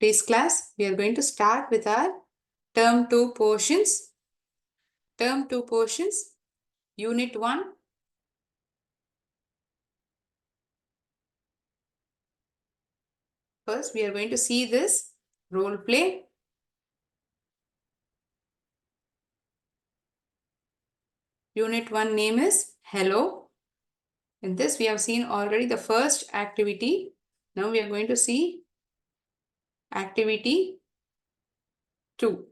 Please class, we are going to start with our term 2 portions. Term 2 portions, unit 1. First, we are going to see this role play. Unit 1 name is Hello. In this, we have seen already the first activity. Now we are going to see activity 2.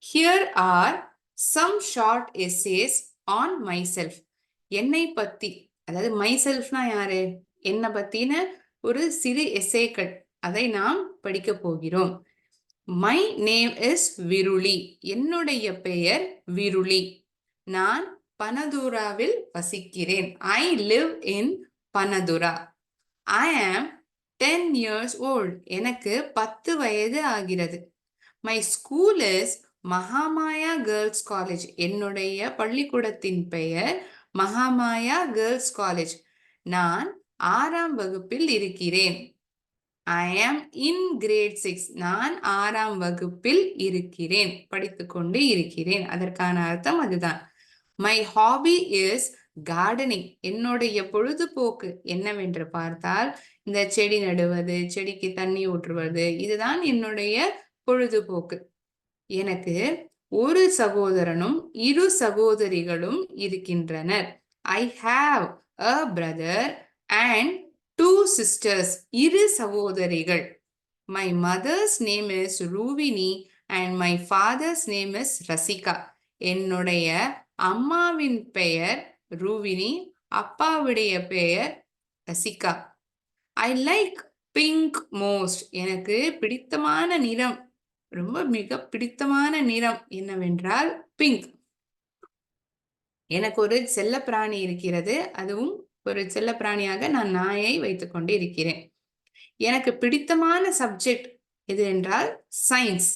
Here are some short essays on myself. என்னை பத்தி, அதாவது myselfனா யாரு? என்னை பத்தின ஒரு சிறு எஸ்ஸேக்கள், அதை நாம் படிக்க போகிறோம். My name is விருளி. என்னுடைய பெயர் விருளி. நான் பனதுராவில் வசிக்கிறேன். I live in பனதுரா. I am 10 years old. எனக்கு 10 வயது ஆகிறது. My school is மகாமாயா கேர்ள்ஸ் காலேஜ். என்னுடைய பள்ளிக்கூடத்தின் பெயர் மகாமாயா கேர்ள்ஸ் காலேஜ். நான் 6ஆம் வகுப்பில் இருக்கிறேன். I am in grade 6. நான் 6ஆம் வகுப்பில் இருக்கிறேன், படித்துக்கொண்டு இருக்கிறேன். அதற்கான அர்த்தம் அதுதான். My hobby is gardening. என்னுடைய பொழுதுபோக்கு என்னவென்று பார்த்தால் இந்த செடி நடுவது, செடிக்கு தண்ணி ஊற்றுவது, இதுதான் என்னுடைய பொழுதுபோக்கு. எனக்கு ஒரு சகோதரனும் 2 சகோதரிகளும் இருக்கின்றனர். I have a brother and 2 sisters. 2 சகோதரிகள். My mother's name is ரூவினி and my father's name is Rasika. என்னுடைய அம்மாவின் பெயர் ரூவினி, அப்பாவுடைய பெயர் Rasika. I like pink most. எனக்கு பிடித்தமான நிறம், ரொம்ப மிக பிடித்தமான நிறம் என்னவென்றால் பிங்க். எனக்கு ஒரு செல்ல பிராணி இருக்கிறது. அதுவும் ஒரு செல்ல பிராணியாக நான் நாயை வைத்துக்கொண்டு இருக்கிறேன். எனக்கு பிடித்தமான சப்ஜெக்ட் எது என்றால் சயின்ஸ்.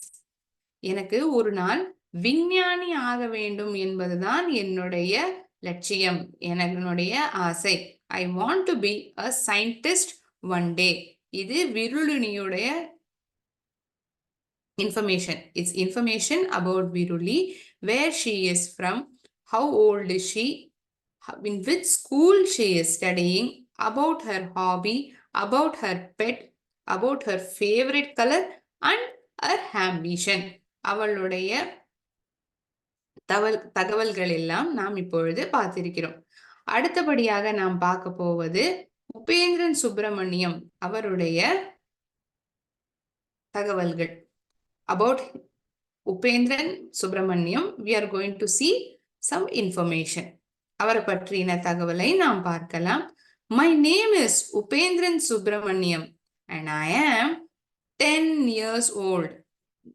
எனக்கு ஒரு நாள் விஞ்ஞானி ஆக வேண்டும் என்பதுதான் என்னுடைய லட்சியம், என்னுடைய ஆசை. I want to be a scientist one day. இது விருளினியுடைய information. It's information about Viruli, where she is from, how old is she, in which school she is studying, about her hobby, about her pet, about her favorite color and her ambition. அவளுடைய தகவல்கள் எல்லாம் நாம் இப்பொழுது பார்த்திருக்கிறோம். அடுத்தபடியாக நாம் பார்க்க போவது உபேந்திரன் சுப்பிரமணியம் அவருடைய தகவல்கள். About Upendran Subramaniam, we are going to see some information. அவரை பற்றின தகவலை நாம் பார்க்கலாம். My name is Upendran Subramaniam and I am 10 years old.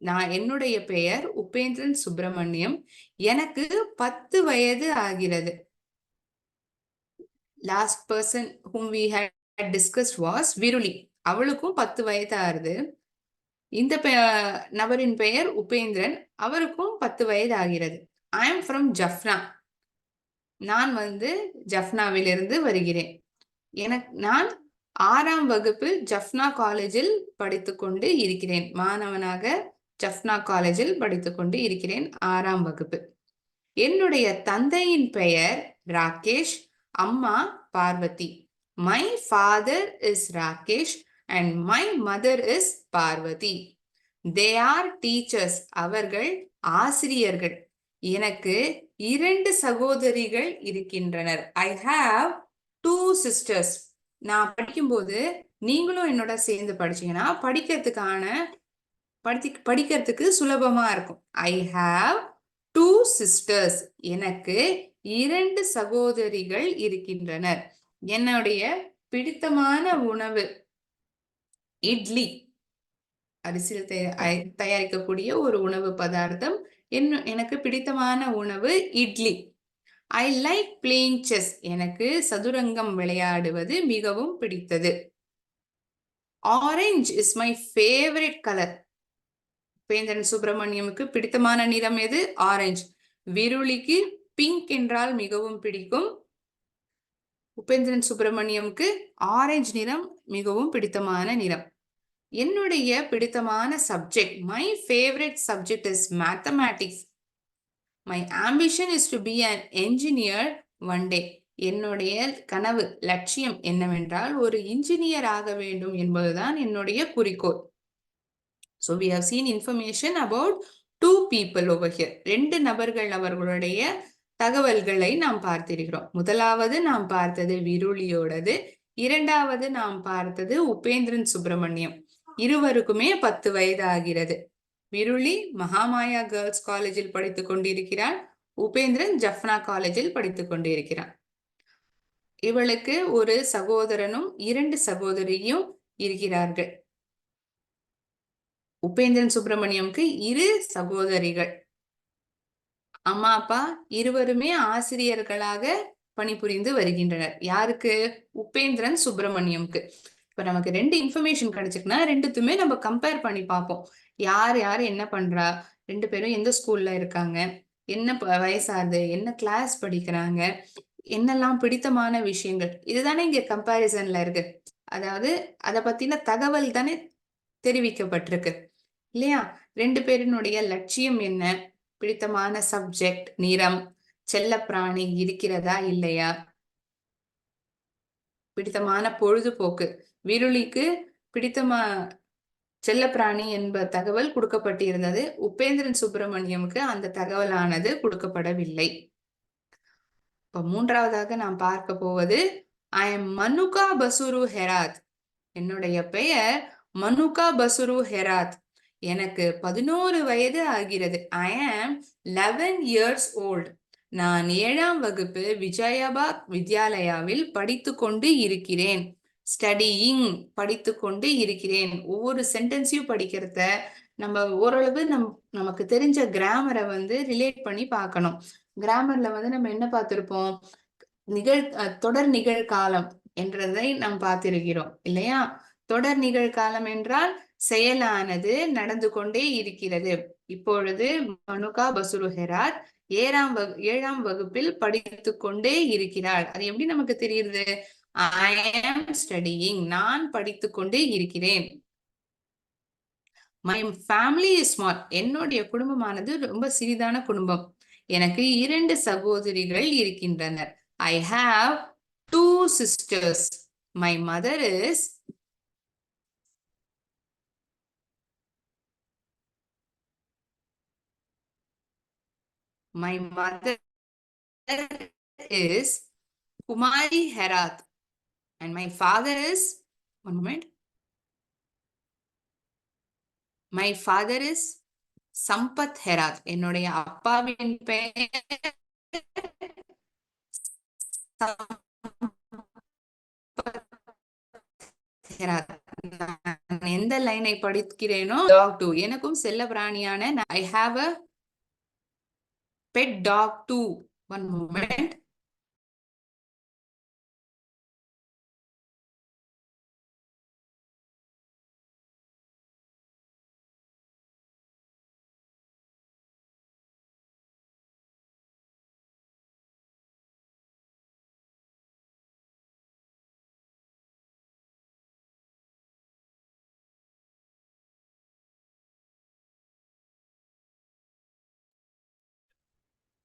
நான் என்னுடைய பெயர் உபேந்திரன் சுப்பிரமணியம். எனக்கு 10 வயது ஆகிறது. Last person whom we had discussed was விருளி. அவளுக்கும் 10 வயது ஆகுது. இந்த நபரின் பெயர் உபேந்திரன், அவருக்கும் 10 வயது ஆகிறது. I am from Jaffna. நான் ஜஃப்னாவிலிருந்து வருகிறேன். நான் 6ஆம் வகுப்பு ஜஃப்னா காலேஜில் படித்துக்கொண்டு இருக்கிறேன். மாணவனாக ஜஃப்னா காலேஜில் படித்துக்கொண்டு இருக்கிறேன், 6ஆம் வகுப்பு. என்னுடைய தந்தையின் பெயர் ராகேஷ், அம்மா Parvati. My father is Rakesh and my mother is Parvati. They are teachers. அவர்கள் ஆசிரியர்கள். எனக்கு 2 சகோதரிகள் இருக்கின்றனர். I have 2 sisters. நான் படிக்கும்போது நீங்களும் என்னோட சேர்ந்து படிச்சீங்கன்னா படிக்கிறதுக்கு சுலபமா இருக்கும். I have 2 sisters. எனக்கு 2 சகோதரிகள் இருக்கின்றனர். என்னுடைய பிடித்தமான உணவு இட்லி. அரிசியில் தயாரிக்கக்கூடிய ஒரு உணவு பதார்த்தம். எனக்கு பிடித்தமான உணவு idli. I like playing chess. எனக்கு சதுரங்கம் விளையாடுவது மிகவும் பிடித்தது. Orange is my favorite color. Upendran சுப்பிரமணியமுக்கு பிடித்தமான நிறம் எது? ஆரஞ்சு. விருளிக்கு பிங்க் என்றால் மிகவும் பிடிக்கும். உபேந்திரன் சுப்பிரமணியமுக்கு ஆரஞ்சு நிறம் மிகவும் பிடித்தமான நிறம். என்னுடைய பிடித்தமான subject, my favourite subject is mathematics. My ambition is to be an engineer one day. என்னுடைய கனவு, லட்சியம் என்னவென்றால் ஒரு இன்ஜினியர் ஆக வேண்டும் என்பதுதான் என்னுடைய குறிக்கோள். So we have seen information about two people over here. 2 நபர்கள் அவர்களுடைய தகவல்களை நாம் பார்த்திருக்கிறோம். முதலாவது நாம் பார்த்தது விருளியோடது, இரண்டாவது நாம் பார்த்தது உபேந்திரன் சுப்பிரமணியம். இருவருக்குமே 10 வயது ஆகிறது. விருளி மகாமாயா கேர்ள்ஸ் காலேஜில் படித்துக் கொண்டிருக்கிறார். உபேந்திரன் ஜஃப்னா காலேஜில் படித்துக் கொண்டிருக்கிறார். இவளுக்கு ஒரு சகோதரனும் 2 சகோதரியும் இருக்கிறார்கள். உபேந்திரன் சுப்பிரமணியம்க்கு 2 சகோதரிகள். அம்மா அப்பா இருவருமே ஆசிரியர்களாக பணிபுரிந்து வருகின்றனர். யாருக்கு? உபேந்திரன் சுப்பிரமணியம்க்கு. இப்ப நமக்கு 2 இன்ஃபர்மேஷன் கிடைச்சிருக்குன்னா 2த்துமே நம்ம கம்பேர் பண்ணி பார்ப்போம். யார் யார் என்ன பண்றா, 2 பேரும் எந்த ஸ்கூல்ல இருக்காங்க, என்ன வயசாகுது, என்ன கிளாஸ் படிக்கிறாங்க, என்னெல்லாம் பிடித்தமான விஷயங்கள், இதுதானே இங்க கம்பேரிசன்ல இருக்கு. அதாவது அதை பத்தின தகவல் தானே தெரிவிக்கப்பட்டிருக்கு இல்லையா? 2 பேரினுடைய லட்சியம் என்ன, பிடித்தமான சப்ஜெக்ட், நிறம், செல்ல பிராணி இருக்கிறதா இல்லையா, பிடித்தமான பொழுதுபோக்கு. விருளிக்கு பிடித்தமா செல்ல பிராணி என்ப தகவல் கொடுக்கப்பட்டிருந்தது. உபேந்திரன் சுப்பிரமணியமுக்கு அந்த தகவலானது கொடுக்கப்படவில்லை. இப்ப 3வதாக நாம் பார்க்க போவது ஐ எம் மனுகா பசுரு ஹெராத். என்னுடைய பெயர் மனுகா பசுரு ஹெராத். எனக்கு 11 வயது ஆகிறது. ஐ ஆம் 11 years old. நான் 7ஆம் வகுப்பு விஜயபாக் வித்யாலயாவில் படித்து கொண்டு இருக்கிறேன். ஸ்டடியிங், படித்து கொண்டு இருக்கிறேன். ஒவ்வொரு சென்டென்ஸையும் படிக்கிறத நம்ம ஓரளவு நமக்கு தெரிஞ்ச கிராமரை ரிலேட் பண்ணி பார்க்கணும். கிராமர்ல நம்ம என்ன பார்த்திருப்போம்? தொடர் நிகழ்காலம் என்றதை நாம் பார்த்திருக்கிறோம் இல்லையா? தொடர் நிகழ்காலம் என்றால் செயலானது நடந்து கொண்டே இருக்கிறது. இப்பொழுது மனுகா பசுரு ஹெராத் 7ஆம் வகுப்பில் படித்து கொண்டே இருக்கிறாள். அது எப்படி நமக்கு தெரியுது? ஐ ஆம் ஸ்டடியிங், நான் படித்து கொண்டே இருக்கிறேன். My family is small. என்னுடைய குடும்பமானது ரொம்ப சிறிதான குடும்பம். எனக்கு 2 சகோதரிகள் இருக்கின்றனர். I have 2 sisters. My mother is My mother is Kumari Herath and my father is, one moment, my father is Sampath Herath. என்னுடைய அப்பாவின் பெயர் எந்த லைனை படிக்கிறேனோ டாக் டூ. எனக்கும் செல்ல பிராணியான I have a pet dog too. One moment.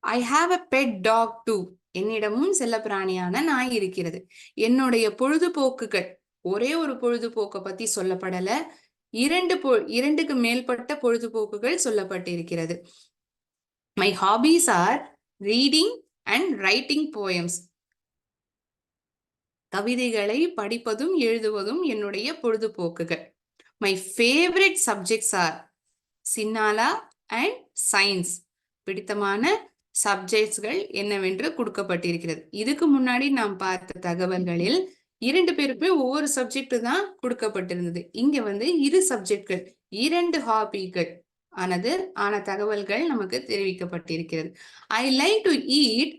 I have a pet dog too. என்னிடமும் செல்ல பிராணியான நாய் இருக்கிறது. என்னுடைய பொழுதுபோக்குகள், ஒரே ஒரு பொழுதுபோக்கை பத்தி சொல்லப்படல, 2க்கு மேற்பட்ட பொழுதுபோக்குகள் சொல்லப்பட்டிருக்கிறது. My hobbies are reading and writing poems. கவிதைகளை படிப்பதும் எழுதுவதும் என்னுடைய பொழுதுபோக்குகள். My favourite subjects are Sinhala and science. பிடித்தமான சப்ஜெக்ட்ஸ்கள் என்னவென்று கொடுக்கப்பட்டிருக்கிறது. இதுக்கு முன்னாடி நாம் பார்த்த தகவல்களில் 2 பேருக்குமே ஒவ்வொரு சப்ஜெக்ட் தான் கொடுக்கப்பட்டிருந்தது. இங்க 2 சப்ஜெக்ட்கள், 2 ஹாபிகள் ஆன தகவல்கள் நமக்கு தெரிவிக்கப்பட்டிருக்கிறது. I like to eat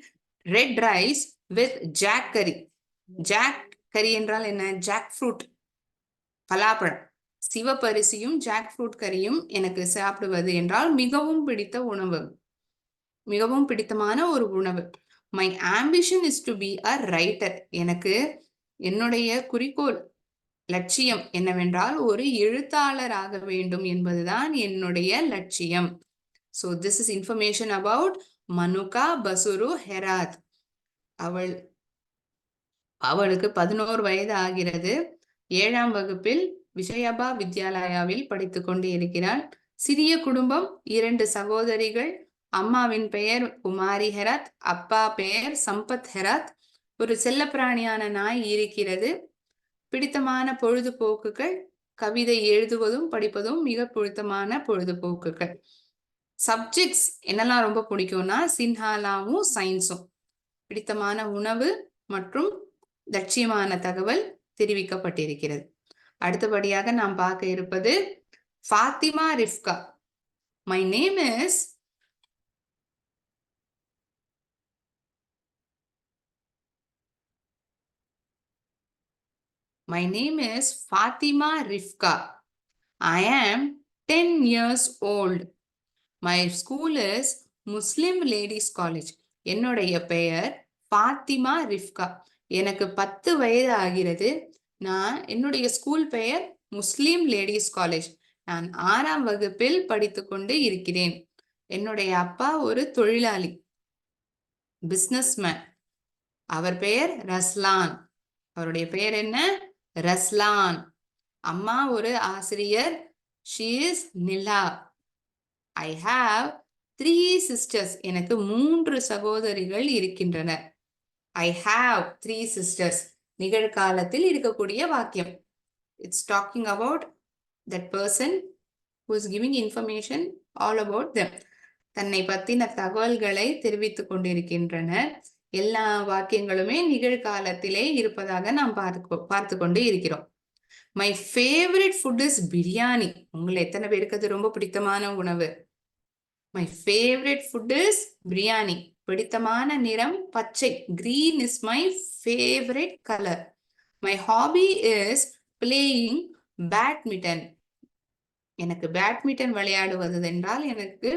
red rice with jack curry. Jack curry என்றால் என்ன? ஜாக் ஃப்ரூட், பலாப்பழம். சிவப்பரிசியும் ஜாக் ஃப்ரூட் கரியும் எனக்கு சாப்பிடுவது என்றால் மிகவும் பிடித்த உணவு, மிகவும் பிடித்தமான ஒரு உணவு. My ambition is to be a writer. எனக்கு என்னுடைய குறிக்கோள் லட்சியம் என்னவென்றால் ஒரு எழுத்தாளராக வேண்டும் என்பதுதான் என்னுடைய லட்சியம். So this is information about Manuka Basuru Herath. அவளுக்கு 11 வயது ஆகிறது. 7ஆம் வகுப்பில் விஷயபா வித்யாலயாவில் படித்துக் கொண்டு இருக்கிறாள். சிறிய குடும்பம், 2 சகோதரிகள். அம்மாவின் பெயர் குமாரி ஹெராத், அப்பா பெயர் சம்பத் ஹெராத். ஒரு செல்லப்பிராணியான நாய் இருக்கிறது. பிடித்தமான பொழுதுபோக்குகள் கவிதை எழுதுவதும் படிப்பதும் மிக பிடித்தமான பொழுதுபோக்குகள். சப்ஜெக்ட்ஸ் என்னெல்லாம் ரொம்ப பிடிக்கும்னா சின்ஹாலாவும் சயின்ஸும். பிடித்தமான உணவு மற்றும் லட்சியமான தகவல் தெரிவிக்கப்பட்டிருக்கிறது. அடுத்தபடியாக நாம் பார்க்க இருப்பது Fatima Rifka. My name is Fatima Rifka. I am 10 years old. My school is Muslim Ladies College. என்னுடைய பெயர் ஃபாத்திமா ரிஃப்கா. எனக்கு 10 வயது ஆகிறது. என்னுடைய ஸ்கூல் பெயர் முஸ்லிம் லேடிஸ் காலேஜ். நான் 6ஆம் வகுப்பில் படித்துக் கொண்டு இருக்கிறேன். என்னுடைய அப்பா ஒரு தொழிலாளி, பிசினஸ்மேன். அவர் பெயர் ரஸ்லான். அவருடைய பெயர் என்ன? ரஸ்லான். அம்மா ஒரு ஆசிரியர். She is Nila. I have 3 sisters. எனக்கு 3 சகோதரிகள் இருக்கின்றனர். I have 3 sisters. நிகழ்காலத்தில் இருக்கக்கூடிய வாக்கியம். It's talking about that person who is giving information all about them. தன்னை பத்தின தகவல்களை தெரிவித்துக் கொண்டிருக்கின்றனர். எல்லா வாக்கியங்களுமே நிகழ்காலத்திலே இருப்பதாக நாம் பார்த்து கொண்டு இருக்கிறோம். My favourite food is biryani. உங்களை எத்தனை பேருக்கு அது ரொம்ப பிடித்தமான உணவு? My favourite food is biryani. பிடித்தமான நிறம் பச்சை. Green is my favorite color. My hobby is playing badminton. எனக்கு பேட்மிண்டன் விளையாடுவது என்றால் எனக்கு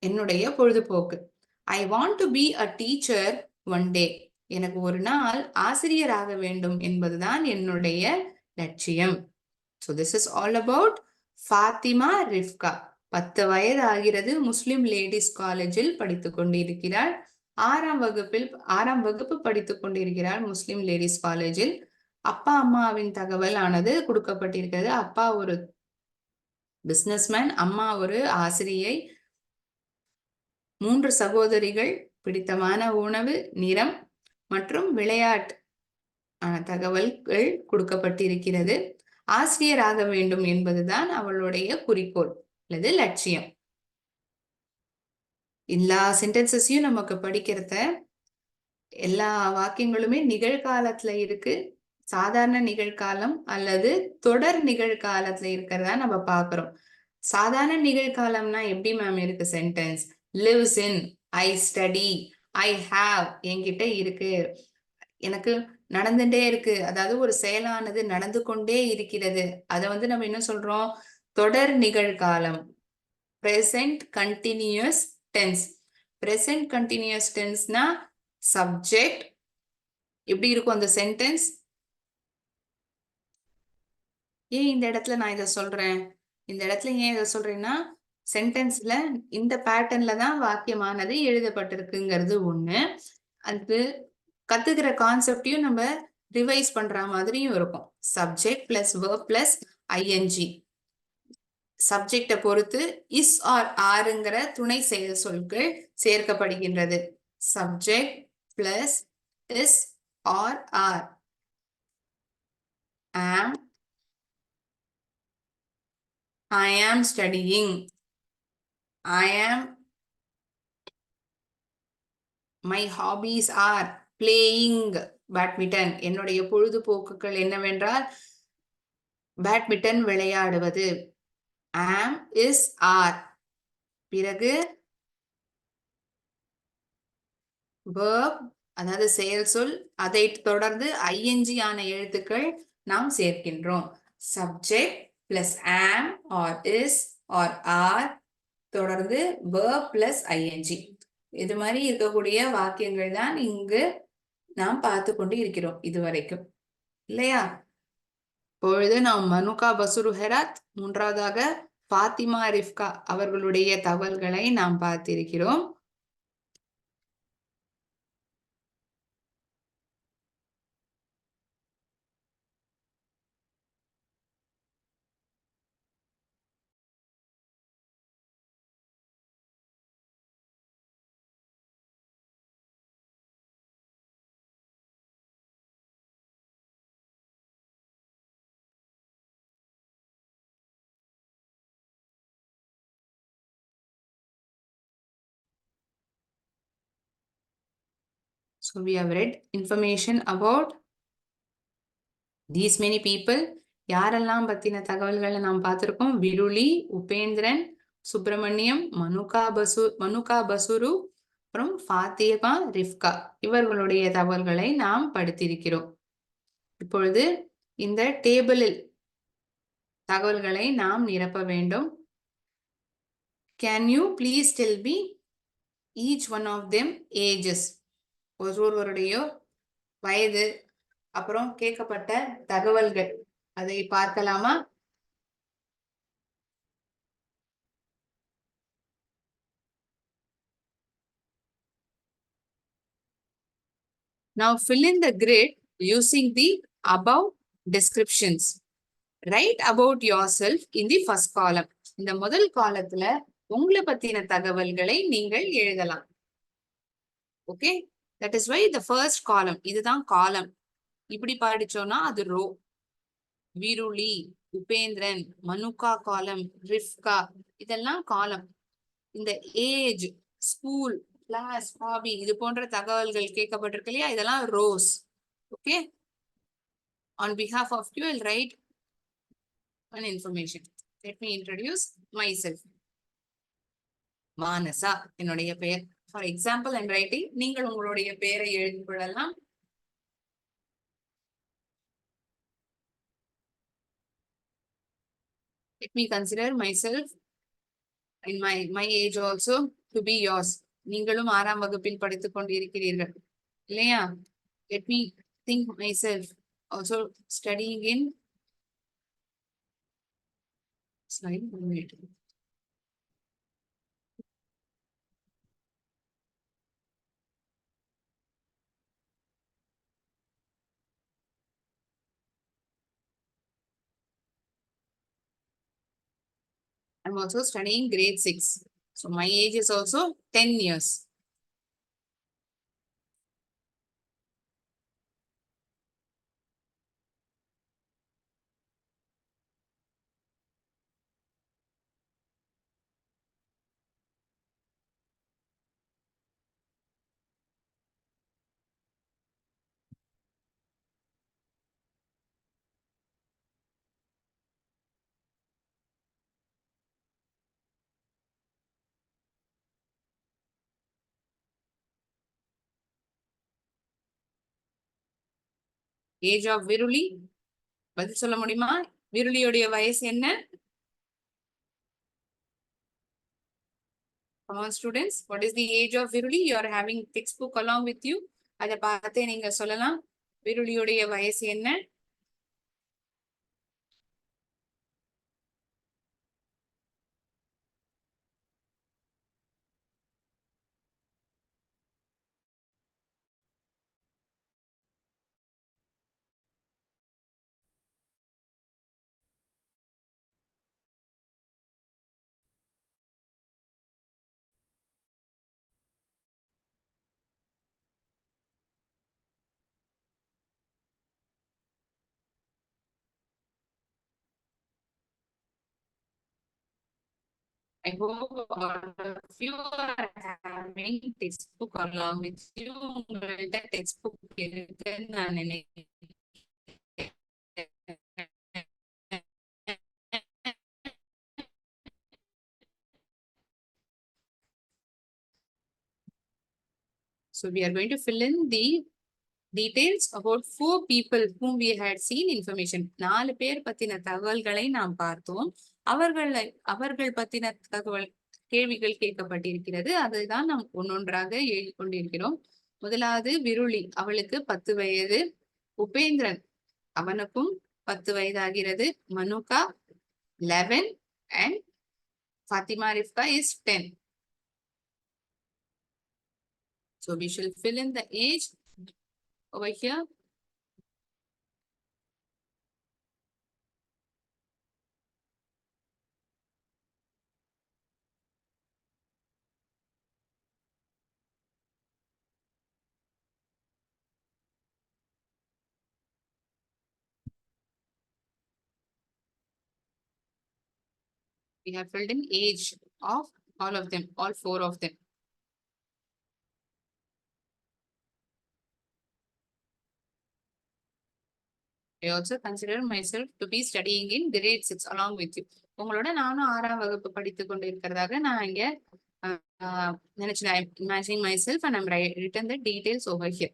என்னுடைய பொழுதுபோக்கு. I want to be a teacher one day. எனக்கு ஒரு நாள் ஆசிரியராக வேண்டும் என்பதுதான் என்னுடைய லட்சியம். So this is all about Fatima Rifka. 10 வயது ஆகிறது. முஸ்லிம் லேடிஸ் காலேஜில் படித்துக் கொண்டிருக்கிறாள். 6ஆம் வகுப்பு படித்துக் கொண்டிருக்கிறாள் முஸ்லிம் லேடிஸ் காலேஜில். அப்பா அம்மாவின் தகவல் ஆனது கொடுக்கப்பட்டிருக்கிறது. அப்பா ஒரு பிசினஸ்மேன், அம்மா ஒரு ஆசிரியை. 3 சகோதரிகள். பிடித்தமான உணவு, நிறம் மற்றும் விளையாட்டு தகவல்கள் கொடுக்கப்பட்டிருக்கிறது. ஆசிரியராக வேண்டும் என்பதுதான் அவளுடைய குறிக்கோள் அல்லது லட்சியம். எல்லா சென்டென்சஸையும் நமக்கு படிக்கிறத எல்லா வாக்கியங்களுமே நிகழ்காலத்துல இருக்கு. சாதாரண நிகழ்காலம் அல்லது தொடர் நிகழ்காலத்துல இருக்கிறதா நம்ம பாக்குறோம். சாதாரண நிகழ்காலம்னா எப்படி மேம் இருக்கு sentence? Lives in, I study, I have, என்கிட்ட இருக்கு, எனக்கு நடந்துட்டே இருக்கு. அதாவது ஒரு செயலானது நடந்து கொண்டே இருக்கிறது. அதை நம்ம என்ன சொல்றோம்? தொடர் நிகழ்காலம். present continuous tense. present continuous tenseனா subject எப்படி இருக்கும் அந்த சென்டென்ஸ்? ஏன் இந்த இடத்துல நான் இதை சொல்றேன்? இந்த இடத்துல ஏன் இதை சொல்றேன்னா சென்டென்ஸ்ல இந்த பேட்டர்ன்ல தான் வாக்கியமானது எழுதப்பட்டிருக்குங்கிறது ஒண்ணு. அது கத்துக்கிற கான்செப்டையும் நம்ம ரிவைஸ் பண்ற மாதிரியும் இருக்கும். Subject plus verb plus I N G. சப்ஜெக்டை பொறுத்து இஸ் ஆர் ஆருங்கிற துணை செயல் சொற்கள் சேர்க்கப்படுகின்றது. Subject plus is are are. am, I am studying, I am, my hobbies are playing badminton. என்னுடைய பொழுதுபோக்குகள் என்னவென்றால் பேட்மிண்டன் விளையாடுவது. am, is, are. பிறகு verb, அதாவது செயல் சொல், அதை தொடர்ந்து ஐஎன்ஜி ஆன எழுத்துக்கள் நாம் சேர்க்கின்றோம். Subject plus am or is or are தொடர்ந்து verb பிளஸ் ஐஎன்ஜி. இது மாதிரி இருக்கக்கூடிய வாக்கியங்கள் தான் இங்கு நாம் பார்த்து கொண்டு இருக்கிறோம் இதுவரைக்கும், இல்லையா? இப்பொழுது நாம் மனுகா பசுரு ஹெராத், மூன்றாவதாக ஃபாத்திமா ரிஃப்கா அவர்களுடைய தகவல்களை நாம் பார்த்திருக்கிறோம். So we have read information about these many people. யாரெல்லாம் பத்தின தகவல்களை நாம் பார்த்திருக்கோம்? விருளி, உபேந்திரன், சுப்பிரமணியம், மனுகா பசுரு, அப்புறம் ஃபாத்திமா ரிஃப்கா இவர்களுடைய தகவல்களை நாம் படித்திருக்கிறோம். இப்பொழுது இந்த டேபிளில் தகவல்களை நாம் நிரப்ப வேண்டும். Can you please tell me each one of them ages? ஒருவருடைய வயது, அப்புறம் கேட்கப்பட்ட தகவல்கள், அதை பார்க்கலாமா? Now fill in the grid using the above descriptions. Write about yourself in the first column. இந்த முதல் காலத்துல உங்களை பத்தின தகவல்களை நீங்கள் எழுதலாம். Okay, that is why the first column, இதுதான் காலம். இப்படி படிச்சோம்னா அது ரோ. விருளி, உபேந்திரன், மனுகா காலம், ரிஃப்கா இதெல்லாம் காலம். இந்த ஏஜ், ஸ்கூல், கிளாஸ், ஹாபி இது போன்ற தகவல்கள் கேட்கப்பட்டிருக்கு இல்லையா, இதெல்லாம் rose. Okay, on behalf of you I'll write an information. Let me introduce myself. Manasa என்னுடைய பெயர். For example and writing, நீங்கள் உங்களுடைய பெயரை எழுதிக் கொள்ளலாம். Let me consider myself in my age also to be yours. நீங்களும் 6ஆம் வகுப்பில் படித்துக் கொண்டிருக்கிறீர்கள் இல்லையா? Let me think myself also studying in I'm also studying grade 6. So my age is also 10 years. Age of Viruli, பதில் சொல்ல முடியுமா? விருளியுடைய வயசு என்ன? Come on students, what is the age of Viruli? You are having textbook along with you. அதை பார்த்தே நீங்க சொல்லலாம். விருளியுடைய வயசு என்ன? I hope all of you are having textbook along with you. உங்கள்ட்ட textbook இருக்குன்னு நான் நினைக்கிறேன். So we are going to fill in the details about 4 people whom we had seen information. 4 பேர் பத்தின தகவல்களை நாம் பார்த்தோம். அவர்கள் பத்தின தகவல் கேள்விகள் கேட்கப்பட்டிருக்கிறது. அதுதான் நாம் ஒன்னொன்றாக எழுதி கொண்டிருக்கிறோம். முதலாவது விருளி, அவளுக்கு 10 வயது. உபேந்திரன், அவனுக்கும் 10 வயதாகிறது. Manuka 11 and Fatima Rifka is 10. So we shall fill in the age over here. We have filled in age of all of them, all 4 of them. I also consider myself to be studying in grade 6 along with you. உங்களோட நானும் 6ஆம் வகுப்பு படித்துக் கொண்டிருக்கிறதாக நான் இங்க நினைச்சேன். I'm imagining myself and I'm written the details over here.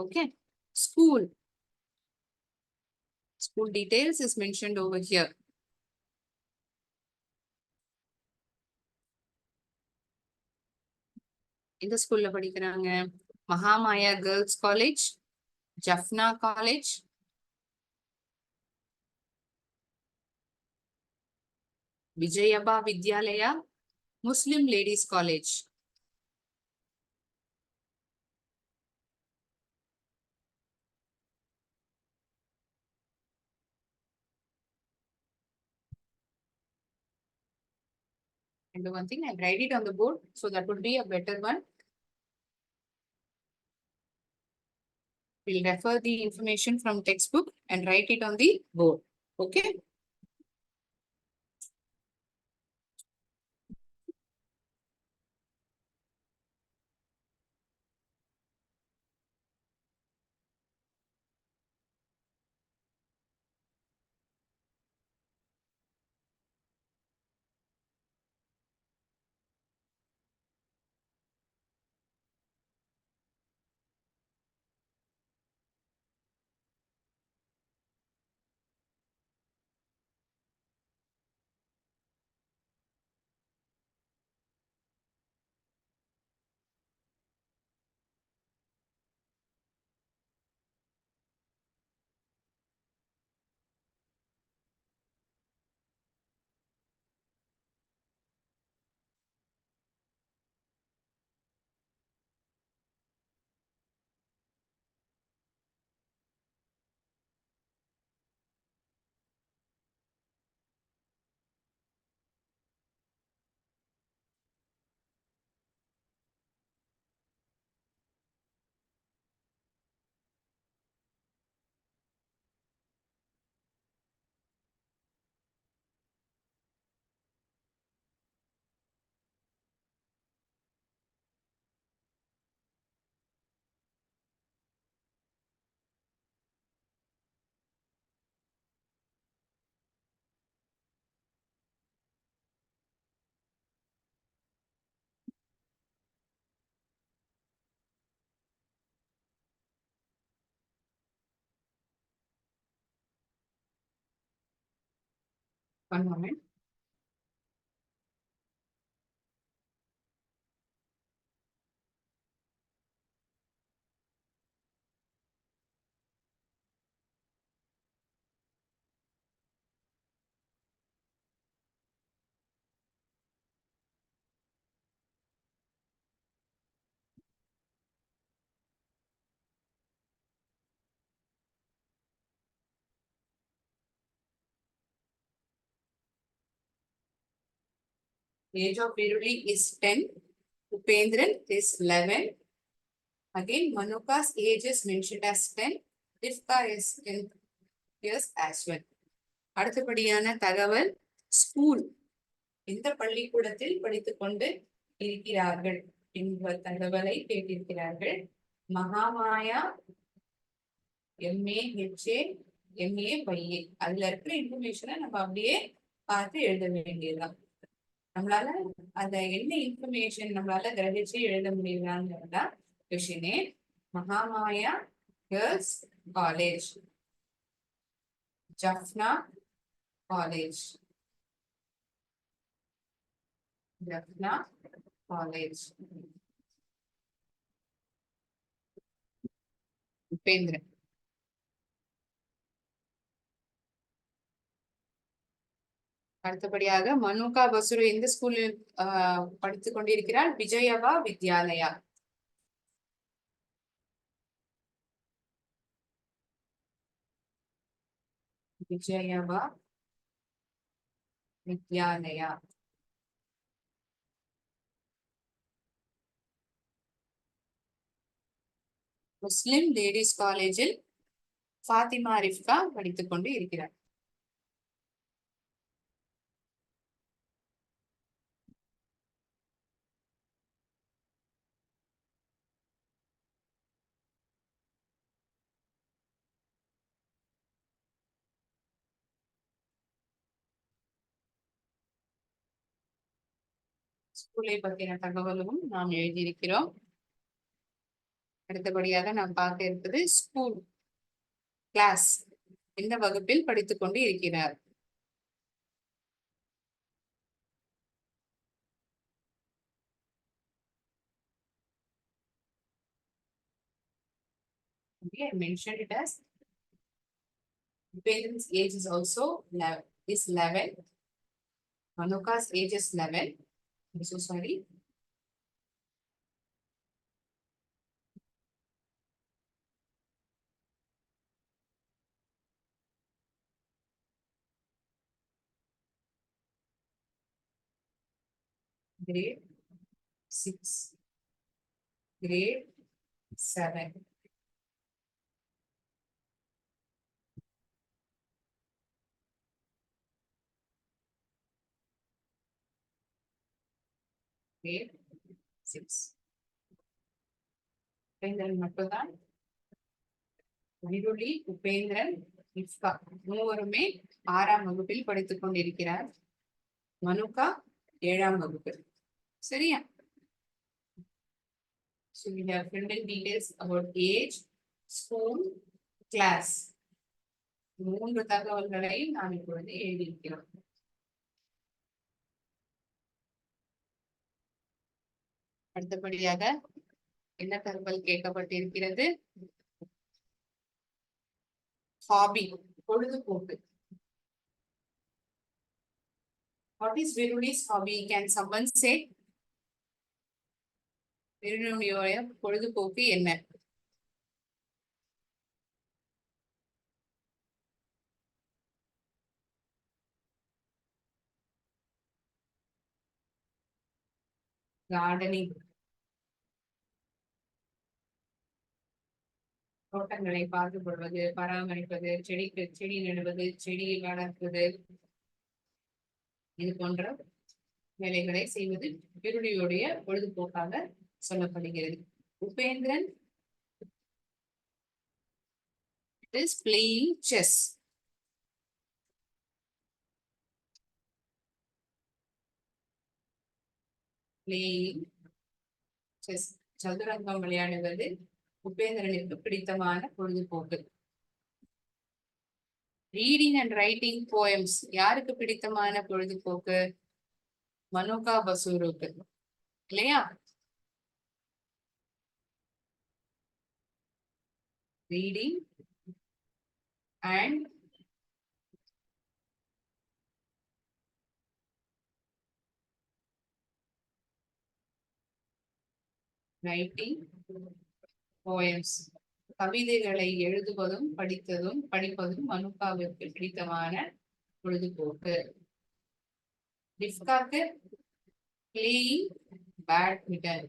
Okay. School. School details is mentioned over here. இந்த ஸ்கூல்ல படிக்கிறாங்க மகாமாயா girls college, Jaffna college, Vijayaba Vidyalaya, Muslim ladies college. And do one thing, I write it on the board, so that would be a better one. We'll refer the information from textbook and write it on the board. Okay. One moment. Age of Viruli is 10. Upendran is 11. Again, Manuka's age is mentioned as 10. Rifka is 10 years as well. அடுத்தபடியான தகவல் school. எந்த பள்ளிக்கூடத்தில் படித்துக் கொண்டு இருக்கிறார்கள் என்ற தகவலை கேட்டிருக்கிறார்கள். மகாமாயா MAHA MAYA. அதுல இருக்கிற இன்ஃபர்மேஷனை நம்ம அப்படியே பார்த்து எழுத வேண்டியதுதான். நம்மளால அந்த என்ன இன்ஃபர்மேஷன் நம்மளால கிரகிச்சு எழுத முடியலாங்கிறதா கொஸ்டினே. மகாமாயா girls college, Jaffna college, Jaffna college, Upendran. அடுத்தபடியாக மனுகா பசுரு எந்த ஸ்கூலில் படித்துக் கொண்டிருக்கிறார்? விஜயவா வித்யாலயா. விஜயவா வித்யாலயா. முஸ்லிம் லேடிஸ் காலேஜில் ஃபாத்திமா ரிஃப்கா படித்துக் கொண்டு இருக்கிறார். ஸ்கூலை பற்றின தகவலும் நாம் எழுதியிருக்கிறோம். அடுத்தபடியாக நாம் பார்க்க இருப்பது ஸ்கூல் கிளாஸ், எந்த வகுப்பில் படித்துக் கொண்டு இருக்கிறார்? Okay, I mentioned it as Upendran's age is also 11. Manuka's age is 11. I'm so sorry. Grade 6. Grade 7. Grade 6. Upendran மட்டும்தான் விருளி, உபேந்திரன், ரிஃப்கா மூவருமே 6ஆம் வகுப்பில் படித்துக் கொண்டிருக்கிறார். மனுகா 7ஆம் வகுப்பு. சரியா? So we have filled in details about age, school, class. 3 தகவல்களையும் நாம் இப்பொழுது எழுதியிருக்கிறோம். அடுத்தபடியாக என்ன தகவல் கேட்கப்பட்டிருக்கிறது? ஹாபி, பொழுதுபோக்கு. What is Viruli's hobby? Can someone say? விருளுடைய பொழுதுபோக்கு என்ன? கார்டனிங், தோட்டங்களை பார்த்துக் கொள்வது, பராமரிப்பது, செடி நடுவது, செடி வளர்ப்பது, இது போன்ற வேலைகளை செய்வது விருளியுடைய பொழுதுபோக்காக சொல்லப்படுகிறது. Upendran is playing chess. Playing chess, சதுரங்கம் விளையாடுவது உபேந்திரனுக்கு பிடித்தமான பொழுதுபோக்கு. ரீடிங் அண்ட் ரைட்டிங் போயம்ஸ் யாருக்கு பிடித்தமான பொழுதுபோக்கு? மனுகா பசுருக்கு, இல்லையா? ரீடிங் அண்ட் ரைட்டிங் போயம்ஸ், கவிதைகளை எழுதுவதும் படிப்பதும் மனுகாவிற்கு பிடித்தமான பொழுதுபோக்கு. ரிஃப்காக்கு பிளேயிங் பேட்மிண்டன்.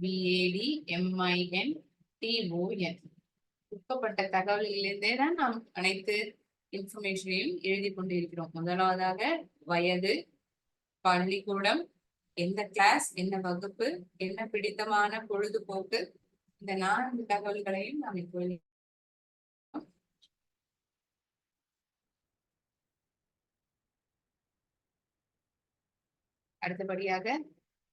BADMINTON. கொடுக்கப்பட்ட தகவல்களிலிருந்தே தான் நாம் அனைத்து இன்ஃபர்மேஷனையும் எழுதி கொண்டிருக்கிறோம். முதலாவதாக வயது, பள்ளிக்கூடம், எந்த கிளாஸ், என்ன வகுப்பு, என்ன பிடித்தமான பொழுதுபோக்கு, இந்த 4 தகவல்களையும் நாம் இப்பொழுது அடுத்தபடியாக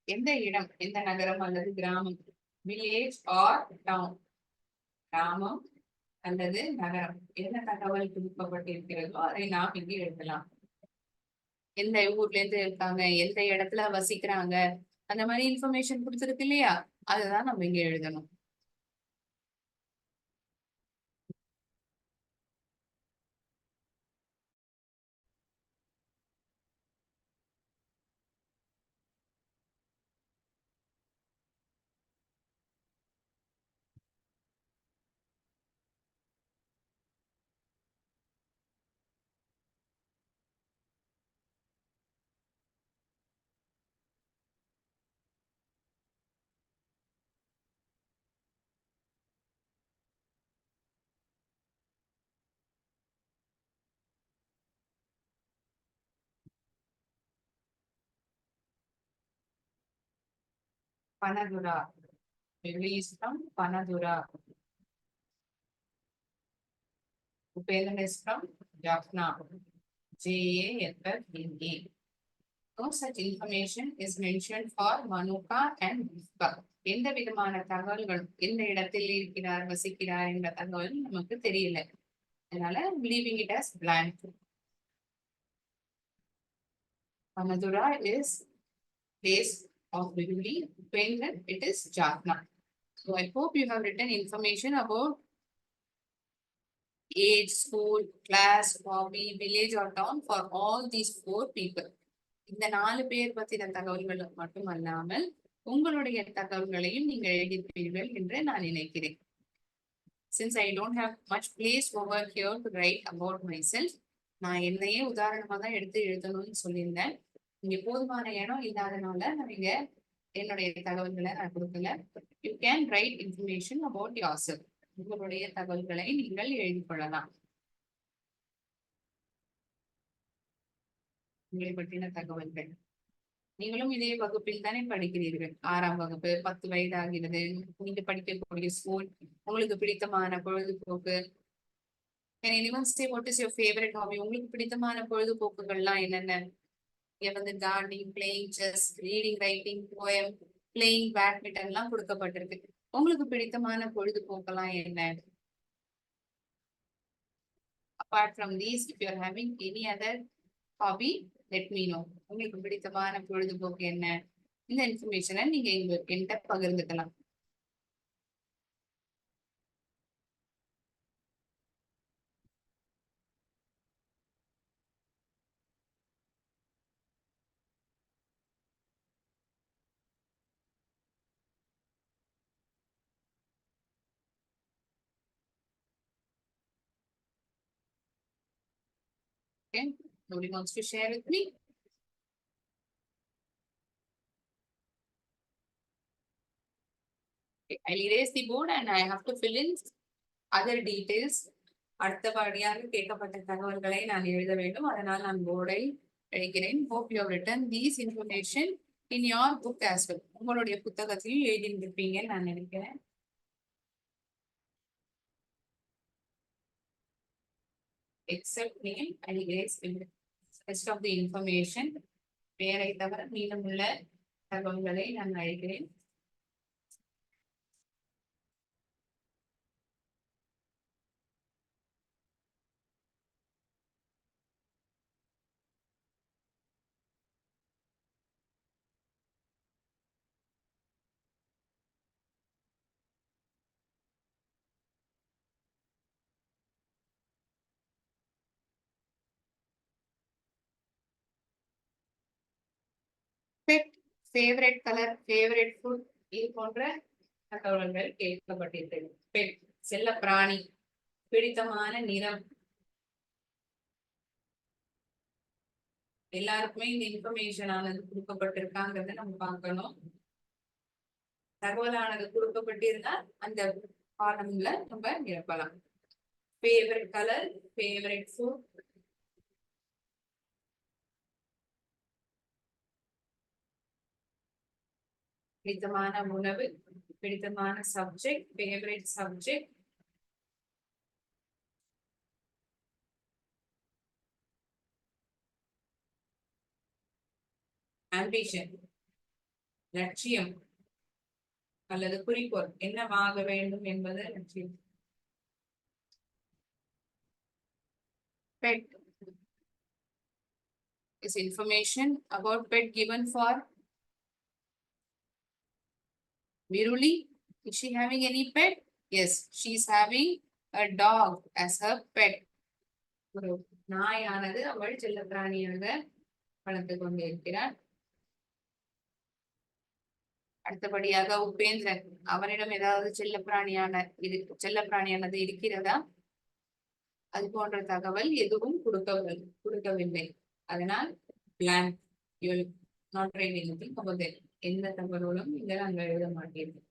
எந்த இடம், எந்த நகரம் அல்லது கிராமம்? Village or town. கிராமம் அல்லது நகரம், என்ன தகவல் கொடுக்கப்பட்டிருக்கிறதோ அதை நாம் இங்கே எழுதலாம். எந்த ஊர்ல இருந்து இருக்காங்க, எந்த இடத்துல வசிக்கிறாங்க, அந்த மாதிரி இன்ஃபர்மேஷன் கொடுத்துருக்கு இல்லையா, அதுதான் நம்ம இங்க எழுதணும். Panadura. Viruli is from Panadura. Upendran is from Jaffna. Jaffna. No such information is mentioned for Manuka and Vishka. எந்த விதமான தகவல்கள் எந்த இடத்தில் இருக்கிறார் வசிக்கிறார் என்ற தகவல் நமக்கு தெரியல. அதனால leaving it as blank. Panadura is place of Viruli. Upendran, it is Jaffna. So I hope you have written information about age, school, class, hobby, village or town for all these 4 people. இந்த 4 பேர் பத்தின தகவல்கள் மட்டுமல்லாமல் உங்களுடைய தகவல்களையும் நீங்கள் எழுதியிருப்பீர்கள் என்று நான் நினைக்கிறேன். Since I don't have much place over here to write about myself, நான் என்னையே உதாரணமா தான் எடுத்து எழுதணும்னு சொல்லியிருந்தேன். இங்க போதுமான இடம் இல்லாதனால நான் இங்க என்னுடைய தகவல்களை நான் கொடுக்கல. You can write information about yourself. உங்களுடைய தகவல்களை நீங்கள் எழுதி கொள்ளலாம். உங்களை பற்றின தகவல்கள். நீங்களும் இதே வகுப்பில் தானே படிக்கிறீர்கள். 6ஆம் வகுப்பு, 10 வயது ஆகிறது. நீங்க படிக்கக்கூடிய ஸ்கூல், உங்களுக்கு பிடித்தமான பொழுதுபோக்கு. Can anyone say what is your favorite hobby? உங்களுக்கு பிடித்தமான பொழுதுபோக்குகள்லாம் என்னென்ன? இங்க வந்து gardening, playing chess, reading, writing, poem, playing badminton எல்லாம் கொடுக்கப்பட்டிருக்கு. உங்களுக்கு பிடித்தமான பொழுதுபோக்கெல்லாம் என்ன? Apart from these, if you are having any other hobby, let me know. உங்களுக்கு பிடித்தமான பொழுதுபோக்கு என்ன? இந்த இன்ஃபர்மேஷனை நீங்க என்கிட்ட பகிர்ந்துக்கலாம். Okay, nobody wants to share with me? Okay, I'll erase the board and I have to fill in other details. அடுத்தபடியாக கேட்கப்பட்ட தகவல்களை நான் எழுத வேண்டும். அதனால் நான் போர்டை எழுதுகிறேன். Hope you have written these information in your book as well. உங்களுடைய புத்தகத்தையும் எழுதியிருப்பீங்கன்னு நான் நினைக்கிறேன். Except name, I'll erase rest of the information. பெயரை தவிர மீதமுள்ள தகவல்களை நான் அழைக்கிறேன். Pet, favorite color, favorite food, இது போன்ற தகவல்கள் கேட்கப்பட்டிருக்கிறது. பெட், செல்ல பிராணி, பிடித்தமான நிறம். எல்லாருக்குமே இந்த இன்ஃபர்மேஷன் ஆனது கொடுக்கப்பட்டிருக்காங்கிறத நம்ம பார்க்கணும். தகவலானது கொடுக்கப்பட்டிருந்தா அந்த காலம்ல நம்ம நிரப்பலாம். ஃபேவரட் கலர், ஃபேவரட் ஃபுட், பிடித்தமான உணவு, பிடித்தமான சப்ஜெக்ட், ஃபேவரட் சப்ஜெக்ட், ஆம்பிஷன், லட்சியம் அல்லது குறிக்கோள், என்னவாக வேண்டும் என்பது லட்சியம். Pet is information about pet given for Viruli. Is she having any pet? Yes, she is having a dog as her pet. ஒரு நாயானது அவள் செல்லப்பிராணியாக வளர்த்து கொண்டிருக்கிறார். அடுத்தபடியாக உபேந்திரன், அவனிடம் ஏதாவது செல்லப்பிராணியானது இருக்கிறதா? அது போன்ற தகவல் எதுவும் கொடுக்கவில்லை. அதனால் blank. You will not write anything about that. எந்த தகவலும் இங்க நாங்கள் எழுத மாட்டீர்கள்.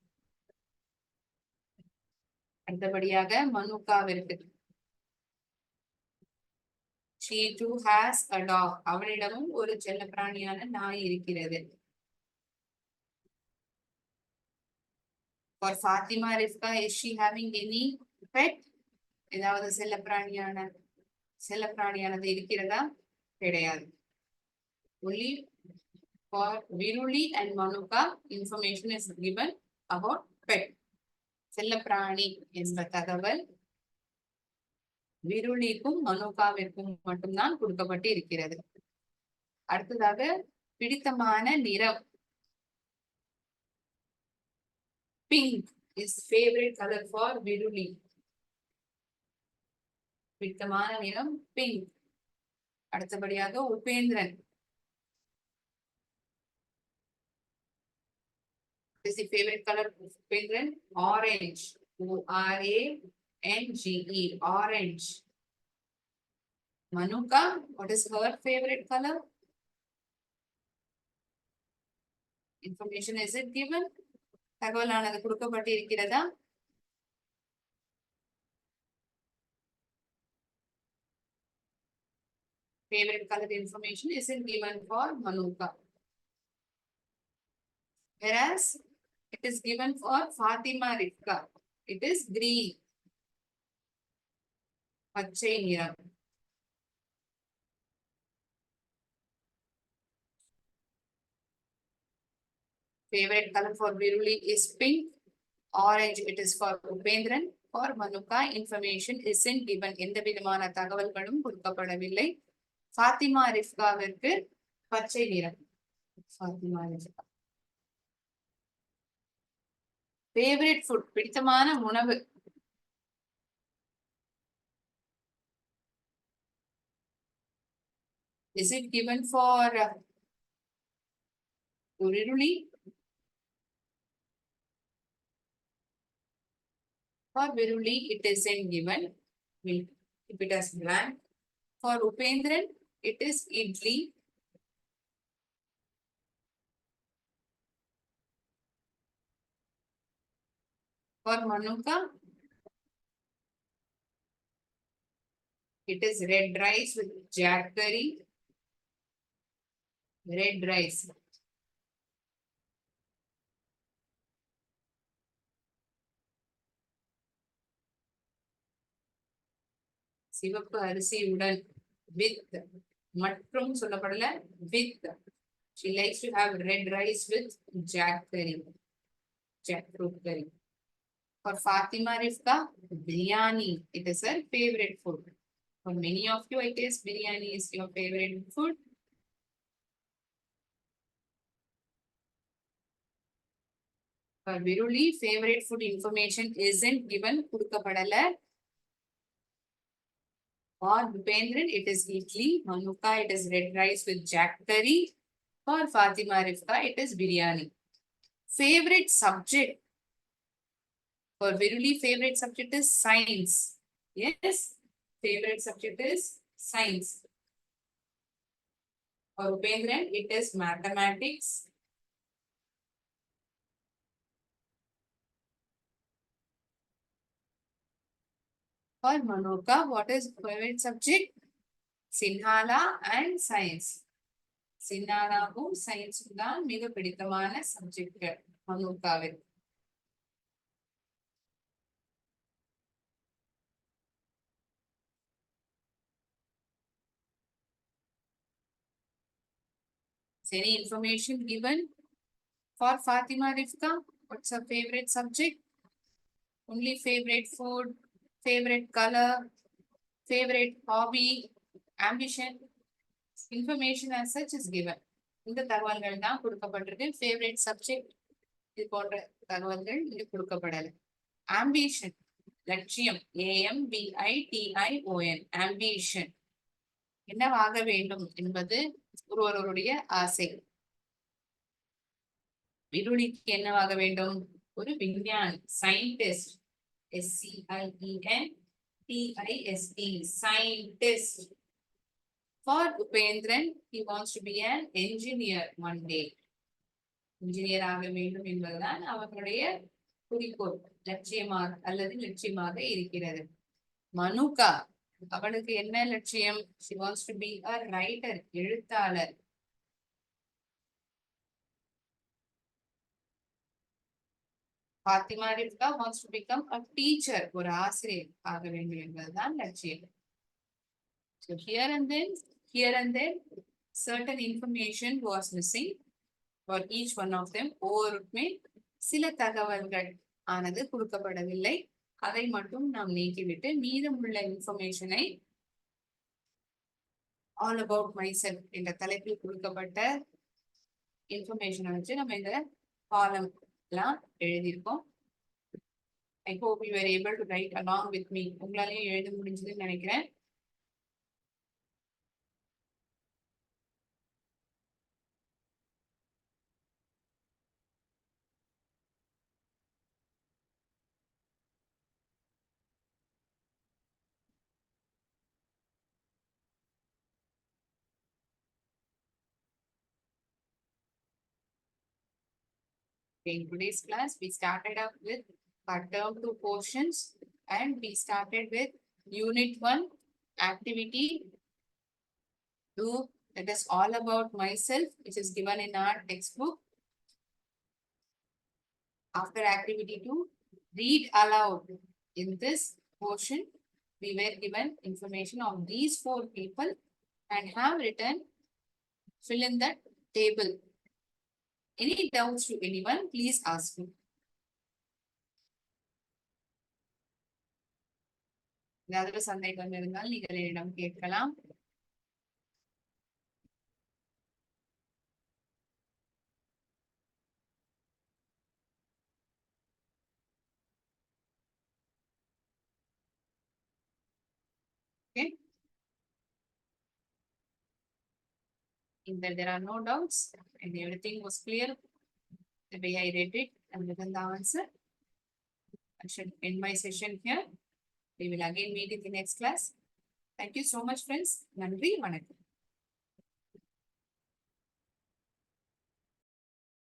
அடுத்தபடியாக மனுக்காவிற்கு, she too has a dog. அவளிடமும் ஒரு செல்லப்பிராணியான நாய் இருக்கிறது. For Fatima Rifka, is she having any pet? ஏதாவது செல்லப்பிராணியானது இருக்கிறதா? கிடையாது. Only for Viruli and Manuka, information is given about pet. செல்லப்பிராணி என்ற தகவல் விருளிக்கும் மனுகாவிற்கும் மட்டும்தான் கொடுக்கப்பட்டு இருக்கிறது. அடுத்ததாக பிடித்தமான நிறம். Pink is favorite color for Viruli. பிடித்தமான நிறம் பிங்க். அடுத்தபடியாக Upendran. What is the favorite color of Upendran? Orange. O-R-A-N-G-E. Orange. Manuka, what is her favorite color? Information is it given? தகவலானது கொடுக்கப்பட்டு இருக்கிறதா? Favorite color information isn't given for Manuka. Whereas it is given for Fatima Rifka. It is green. பச்சை நிறம். Favorite color for Viruli is pink. Orange it is for Upendran. For Manuka, information isn't given. எந்த விதமான தகவல்களும் கொடுக்கப்படவில்லை. Fatima Rifkaவிற்கு பச்சை நிறம். Fatima Rifka. Favorite food, பிடித்தமான உணவு. Is it given for Viruli? For Viruli, it isn't given. We'll keep it as blank. For Upendran, it is idli. For Manuka, it is red rice with jack curry. Red rice. சிவப்பு அரிசியுடன் with மற்றும் சொல்லப்படல with. She likes to have red rice with jackfruit curry. For Fatima Rifka, biryani. It is her favorite food. For many of you, I guess biryani is your favorite food. For Viruli, favorite food information isn't given. கொடுக்கபடல. For Upendran, it is idli. Manuka, it is red rice with jack curry. For Fatima Rifka, it is biryani. Favorite subject. For Viruli, favorite subject is science. Yes, favorite subject is science. For Upendran, it is mathematics. For Manuka, what is favorite subject? Sinhala and science. Sinhalaவும் science தான் மிக பிடித்தமான subject மனுக்காவில். Any information given for Fatima Rifka? What's her favorite subject? Only favorite food, favorite color, favorite hobby, ambition. Information as such is given. இந்த தகவல்கள் தான் கொடுக்கப்பட்டிருக்கு. Favorite subject இது போன்ற தகவல்கள் இங்கு கொடுக்கப்படல. Ambition, லட்சியம். AMBITION. Ambition. என்னவாக வேண்டும் என்பது ஒருவருடைய ஆசை. விருளிக்கு என்னவாக வேண்டும்? ஒரு விஞ்ஞானி, scientist. SCIENTIST, scientist. For Upendran, he wants to be an engineer one day. Engineer ஆக வேண்டும் என்பதுதான் அவர்களுடைய குறிக்கோள், லட்சியமாக அல்லது லட்சியமாக இருக்கிறது. மனுகா, அவளுக்கு என்ன லட்சியம்? She wants to be a writer, எழுத்தாளர். Fatima Rifka wants to become a teacher, ஒரு ஆசிரியர் ஆக வேண்டும் என்பதுதான் லட்சியம். So here and then, certain information was missing for each one of them. ஒவ்வொருமே சில தகவல்கள் ஆனது கொடுக்கப்படவில்லை. அதை மட்டும் நாம் நீக்கிவிட்டு மீதமுள்ள இன்ஃபர்மேஷனை ஆல் அபவுட் மைசெல்ஃப் என்ற தலைப்பில் கொடுக்கப்பட்ட இன்ஃபர்மேஷனை வச்சு நம்ம இந்த காலம் எல்லாம் எழுதியிருக்கோம். I hope you were able to write along with me. உங்களாலேயும் எழுத முடிஞ்சதுன்னு நினைக்கிறேன். In today's class, we started up with our term 2 portions and we started with unit 1 activity 2, that is all about myself, which is given in our textbook. After activity 2, read aloud. In this portion, we were given information of these 4 people and have written, fill in the table. Any doubts to anyone, please ask me. ஏதாவது சந்தேகம் இருந்தால் நீங்கள் என்னிடம் கேட்கலாம். Okay. If there are no doubts and everything was clear, the way I read it and written the answer, I should end my session here. We will again meet in the next class. Thank you so much, friends. நன்றி, வணக்கம்.